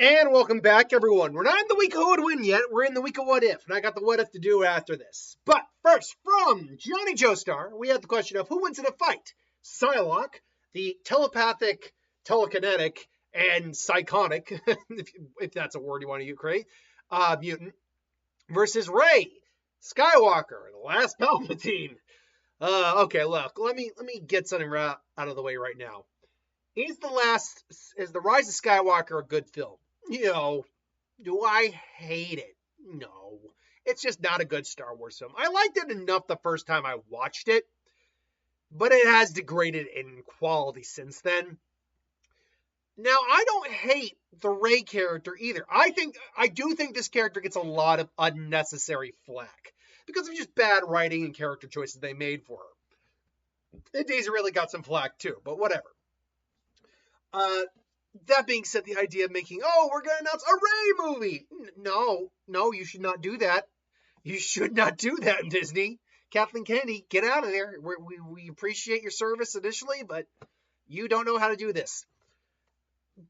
And welcome back, everyone. We're not in the week of Who Would Win yet. We're in the week of What If, and I got the What If to do after this. But first, from Johnny Joestar, we had the question of who wins in a fight? Psylocke, the telepathic, telekinetic, and psychonic, if that's a word you want to create, mutant, versus Rey, Skywalker, the last Palpatine. Okay, look, let me get something out of the way right now. Is the Rise of Skywalker a good film? Do I hate it? No. It's just not a good Star Wars film. I liked it enough the first time I watched it, but it has degraded in quality since then. Now, I don't hate the Rey character either. I do think this character gets a lot of unnecessary flack because of just bad writing and character choices they made for her. And Daisy really got some flack too, but whatever. That being said, the idea of making, we're going to announce a Rey movie. No, you should not do that. You should not do that, Disney. Kathleen Kennedy, get out of there. We appreciate your service initially, but you don't know how to do this.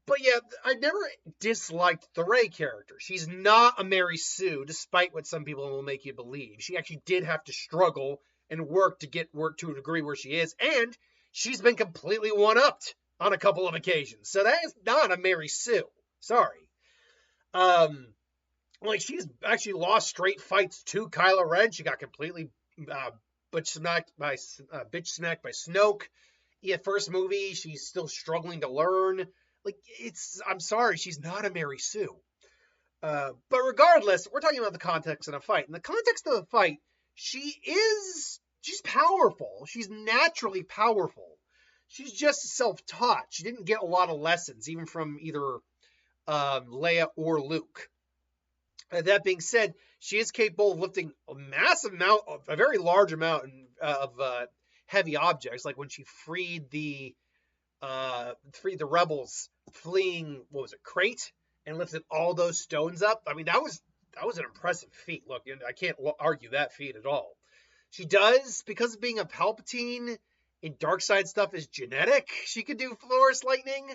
But yeah, I never disliked the Rey character. She's not a Mary Sue, despite what some people will make you believe. She actually did have to struggle and work to get to a degree where she is, and she's been completely one-upped on a couple of occasions. So that is not a Mary Sue. Sorry. She's actually lost straight fights to Kylo Ren. She got completely bitch smacked by Snoke. Yeah, first movie, she's still struggling to learn. I'm sorry, she's not a Mary Sue. But regardless, we're talking about the context of a fight. In the context of a fight, she's powerful. She's naturally powerful. She's just self-taught. She didn't get a lot of lessons, even from either Leia or Luke. That being said, she is capable of lifting a very large amount of heavy objects, like when she freed the rebels fleeing, Crate, and lifted all those stones up. I mean, that was an impressive feat. Look, I can't argue that feat at all. She does, because of being a Palpatine, in dark side stuff is genetic. She could do Force lightning,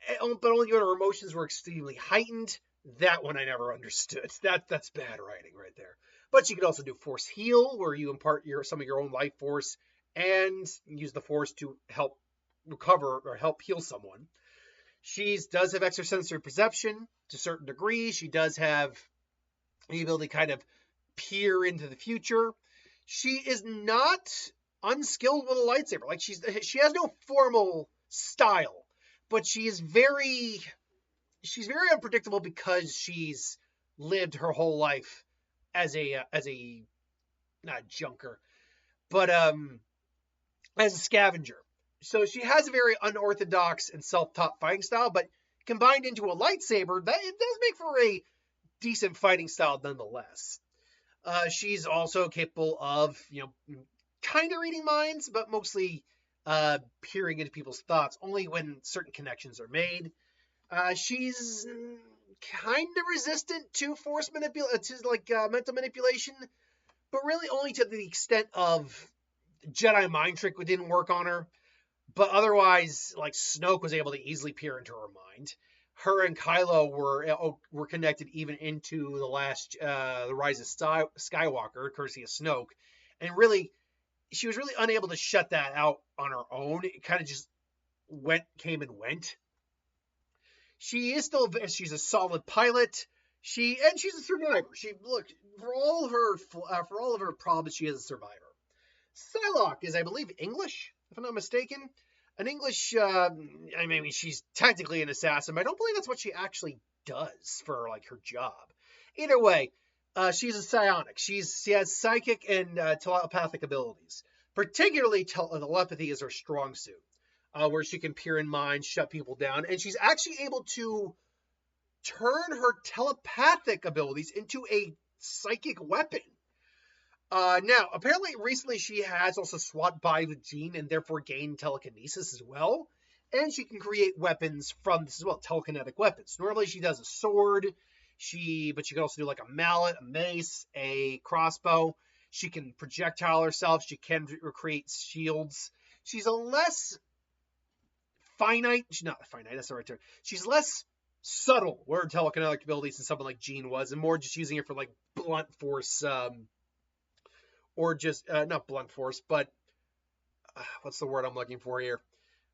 but only when her emotions were extremely heightened. That one I never understood. That's bad writing right there. But she could also do Force heal, where you impart some of your own life force and use the Force to help recover or help heal someone. She does have extrasensory perception to a certain degree. She does have the ability to kind of peer into the future. She is not unskilled with a lightsaber. She has no formal style, but she's very unpredictable because she's lived her whole life as a not junker, but as a scavenger. So she has a very unorthodox and self-taught fighting style, but combined into a lightsaber, it does make for a decent fighting style nonetheless. She's also capable of, kind of reading minds, but mostly peering into people's thoughts only when certain connections are made. She's kind of resistant to force mental manipulation, but really only to the extent of Jedi mind trick didn't work on her. But otherwise, Snoke was able to easily peer into her mind. Her and Kylo were connected even into the Rise of Skywalker, courtesy of Snoke, and really, she was really unable to shut that out on her own. It kind of just came and went. She's a solid pilot. She's a survivor. For all of her problems, she is a survivor. Psylocke is, I believe, English, if I'm not mistaken. An English, she's technically an assassin, but I don't believe that's what she actually does for, her job. Either way, she's a psionic. She has psychic and telepathic abilities. Particularly, telepathy is her strong suit, where she can peer in minds, shut people down, and she's actually able to turn her telepathic abilities into a psychic weapon. Now, apparently, recently she has also swapped bodies with Jean and therefore gained telekinesis as well. And she can create weapons from this as well, telekinetic weapons. Normally she does a sword, but she can also do a mallet, a mace, a crossbow. She can projectile herself. She can create shields. She's a less finite, she's not finite, that's the right term. She's less subtle where telekinetic abilities than someone like Jean was, and more just using it for like blunt force, or just not blunt force, but what's the word I'm looking for here?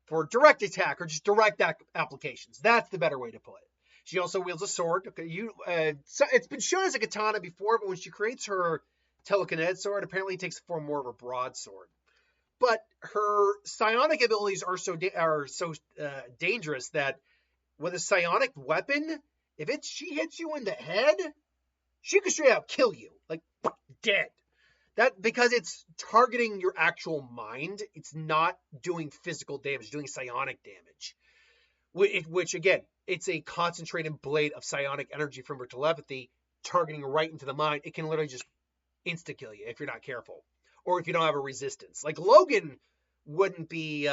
For direct attack or just direct applications. That's the better way to put it. She also wields a sword. Okay, so it's been shown as a katana before, but when she creates her telekinetic sword, apparently it takes the form more of a broadsword. But her psionic abilities are so dangerous that with a psionic weapon, if she hits you in the head, she could straight up kill you, like dead. That because it's targeting your actual mind, it's not doing physical damage, doing psionic damage. Which again, it's a concentrated blade of psionic energy from her telepathy targeting right into the mind. It can literally just insta kill you if you're not careful, or if you don't have a resistance. Like Logan wouldn't be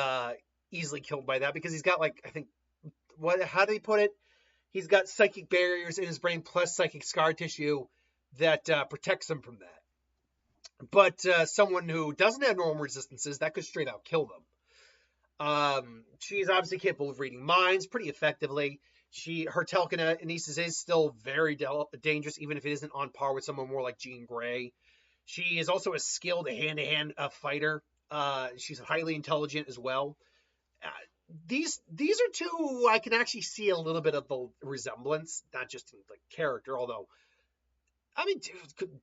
easily killed by that because he's got like, I think, how do they put it? He's got psychic barriers in his brain plus psychic scar tissue that protects him from that. But someone who doesn't have normal resistances, that could straight out kill them. She's obviously capable of reading minds pretty effectively. Her telekinesis is still very dangerous, even if it isn't on par with someone more like Jean Grey. She is also a skilled hand-to-hand fighter. She's highly intelligent as well. These are two I can actually see a little bit of the resemblance, not just in like character. Although, I mean,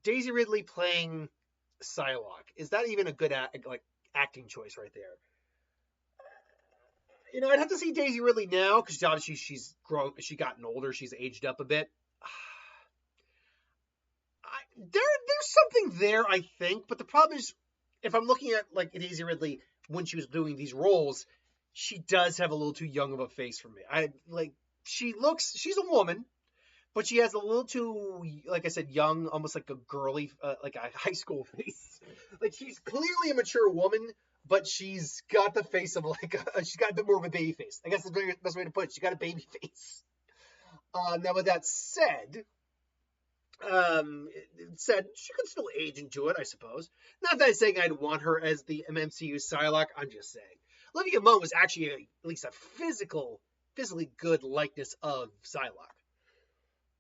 Daisy Ridley playing Psylocke, is that even a good acting choice right there? You know, I'd have to see Daisy Ridley now because obviously she's grown, she's gotten older, she's aged up a bit. There's something there, I think, but the problem is, if I'm looking at like Daisy Ridley when she was doing these roles, she does have a little too young of a face for me. She's a woman, but she has a little too, like I said, young, almost like a girly, like a high school face. Like she's clearly a mature woman, but she's got the face of she's got a bit more of a baby face. I guess that's the best way to put it. She got a baby face. Now with that said, she could still age into it, I suppose. Not that I'm saying I'd want her as the MCU Psylocke. I'm just saying. Olivia Munn was actually at least a physically good likeness of Psylocke.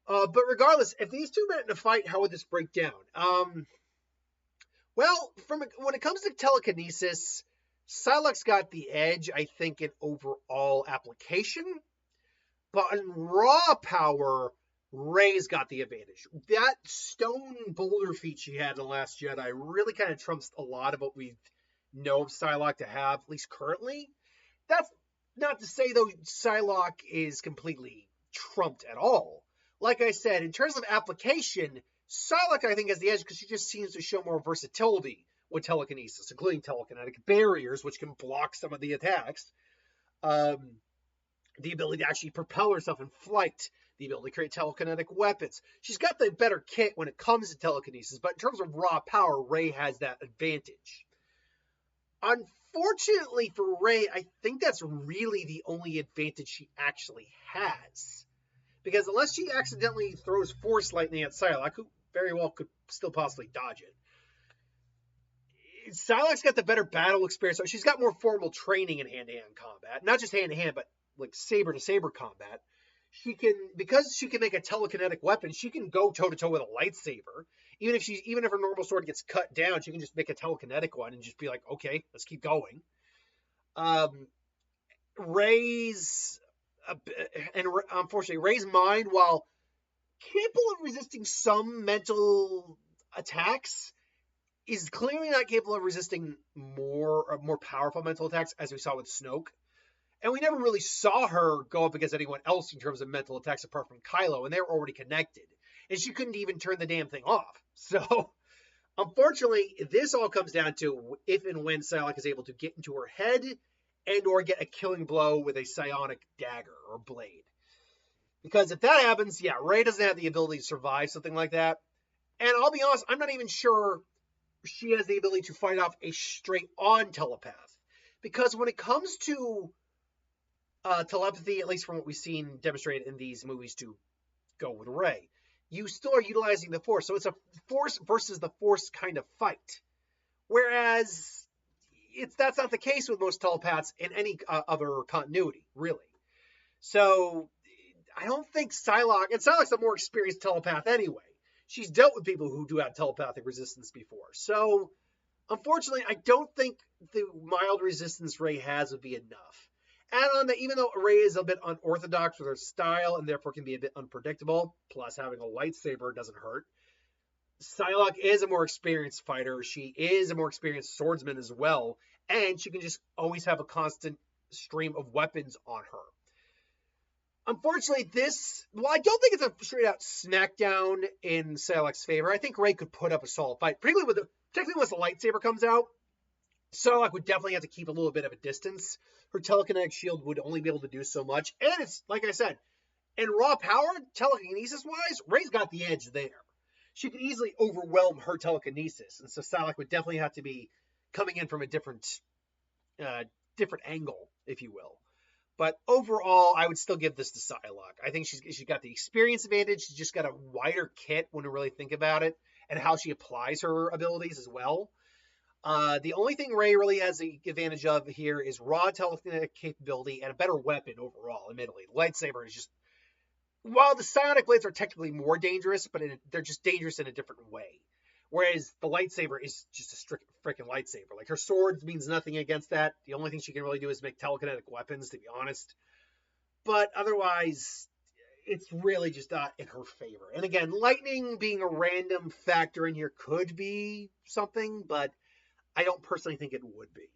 But regardless, if these two met in a fight, how would this break down? Well, when it comes to telekinesis, Psylocke's got the edge, I think, in overall application. But in raw power, Rey's got the advantage. That stone boulder feat she had in The Last Jedi really kind of trumps a lot of what we know of Psylocke to have, at least currently. That's not to say, though, Psylocke is completely trumped at all. Like I said, in terms of application, Psylocke, I think, has the edge because she just seems to show more versatility with telekinesis, including telekinetic barriers, which can block some of the attacks. The ability to actually propel herself in flight, the ability to create telekinetic weapons. She's got the better kit when it comes to telekinesis, but in terms of raw power, Rey has that advantage. Unfortunately for Rey, I think that's really the only advantage she actually has. Because unless she accidentally throws Force Lightning at Psylocke, who very well could still possibly dodge it, Psylocke's got the better battle experience. So she's got more formal training in hand-to-hand combat. Not just hand-to-hand, but like saber-to-saber combat. Because she can make a telekinetic weapon, she can go toe-to-toe with a lightsaber. Even if her normal sword gets cut down, she can just make a telekinetic one and just be like, okay, let's keep going. Unfortunately, Rey's mind, while capable of resisting some mental attacks, is clearly not capable of resisting more powerful mental attacks, as we saw with Snoke. And we never really saw her go up against anyone else in terms of mental attacks apart from Kylo, and they were already connected. And she couldn't even turn the damn thing off. So, unfortunately, this all comes down to if and when Psylocke is able to get into her head and or get a killing blow with a psionic dagger or blade. Because if that happens, yeah, Rey doesn't have the ability to survive something like that. And I'll be honest, I'm not even sure she has the ability to fight off a straight-on telepath. Because when it comes to telepathy, at least from what we've seen demonstrated in these movies to go with Rey, you still are utilizing the Force. So it's a Force versus the Force kind of fight. Whereas that's not the case with most telepaths in any other continuity, really. So I don't think Psylocke, and Psylocke's a more experienced telepath anyway. She's dealt with people who do have telepathic resistance before. So, unfortunately, I don't think the mild resistance Rey has would be enough. And on that, even though Rey is a bit unorthodox with her style and therefore can be a bit unpredictable, plus having a lightsaber doesn't hurt, Psylocke is a more experienced fighter. She is a more experienced swordsman as well. And she can just always have a constant stream of weapons on her. Unfortunately, I don't think it's a straight out smackdown in Psylocke's favor. I think Rey could put up a solid fight, particularly once the lightsaber comes out. Psylocke would definitely have to keep a little bit of a distance. Her telekinetic shield would only be able to do so much. And it's, like I said, in raw power, telekinesis-wise, Rey's got the edge there. She could easily overwhelm her telekinesis. And so Psylocke would definitely have to be coming in from a different angle, if you will. But overall, I would still give this to Psylocke. I think she's got the experience advantage. She's just got a wider kit when you really think about it, and how she applies her abilities as well. The only thing Rey really has the advantage of here is raw telekinetic capability and a better weapon overall, admittedly. The lightsaber is just... While the psionic blades are technically more dangerous, but they're just dangerous in a different way. Whereas the lightsaber is just a strict freaking lightsaber. Like, her sword means nothing against that. The only thing she can really do is make telekinetic weapons, to be honest. But otherwise, it's really just not in her favor. And again, lightning being a random factor in here could be something, but I don't personally think it would be.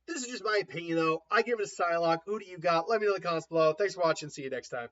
This is just my opinion, though. I give it a Psylocke. Who do you got? Let me know in the comments below. Thanks for watching. See you next time.